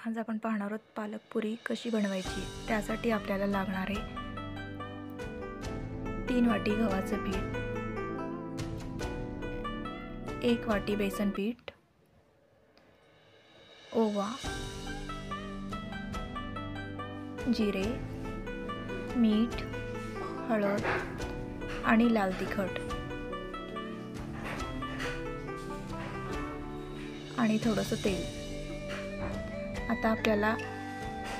आज आपण पाहणार आहोत पालक पुरी कशी बनवायची। त्यासाठी आपल्याला लागणारे 3 वाटी गव्हाचं पीठ, 1 वाटी बेसन पीठ, ओवा, जिरे, मीठ, हळद आणि लाल तिखट आणि थोडंसं तेल। आता आपल्याला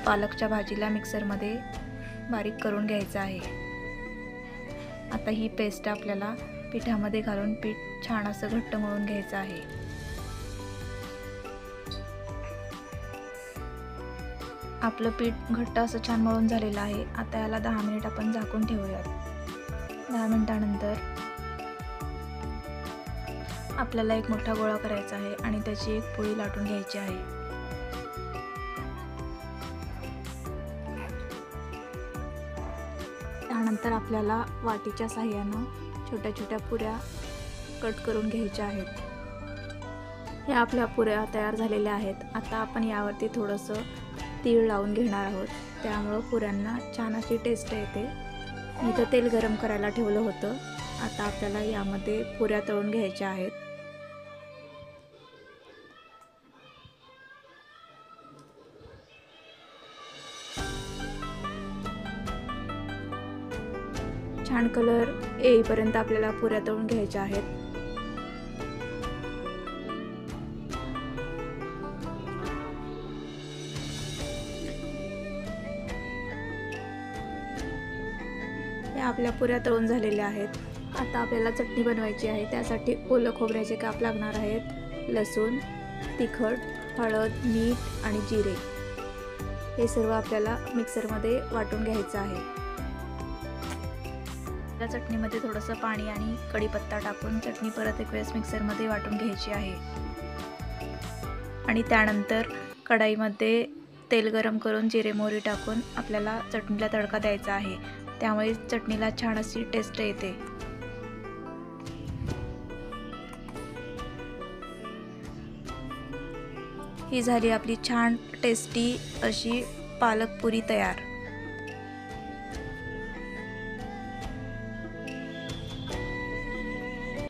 पालकच्या भाजीला मिक्सरमध्ये बारीक करून घ्यायचं आहे। आता ही पेस्ट आपल्याला पिठामध्ये घालून पीठ छान असं घट्ट मळून घ्यायचं आहे। आपलं पीठ घट्ट असं छान मळून झालेलं आहे। आता याला 10 मिनिट आपण झाकून ठेवूयात। 10 मिनिटानंतर आपल्याला एक मोठा गोळा करायचा आहे आणि त्याची एक पोळी लाटून घ्यायची आहे। त्यानंतर आपल्याला वाटीच्या साहाय्यानं छोट्या छोट्या पुऱ्या कट करून घ्यायच्या आहेत। या आपल्या पुऱ्या तयार झालेल्या आहेत। आता आपण यावरती थोडंसं तीळ लावून घेणार आहोत, त्यामुळं पुऱ्यांना छान अशी टेस्ट येते। इथं तेल गरम करायला ठेवलं होतं। आता आपल्याला यामध्ये पुऱ्या तळून घ्यायच्या आहेत। छान कलर येईपर्यंत आपल्याला पुऱ्या तळून घ्यायच्या आहेत। या आपल्या पुऱ्या तळून झालेल्या आहेत। आता आपल्याला चटणी बनवायची आहे। त्यासाठी ओलं खोबऱ्याचे काप लागणार आहेत, लसूण, तिखट, हळद, मीठ आणि जिरे हे सर्व आपल्याला मिक्सरमध्ये वाटून घ्यायचं आहे। या चटणीमध्ये थोडंसं पाणी आणि कढीपत्ता टाकून चटणी परत एक वेळेस मिक्सरमध्ये वाटून घ्यायची आहे। आणि त्यानंतर कढईमध्ये तेल गरम करून जिरे मोहरी टाकून आपल्याला चटणीला तडका द्यायचा आहे। त्यामुळे चटणीला छान अशी टेस्ट येते। ही झाली आपली छान टेस्टी अशी पालक पुरी तयार।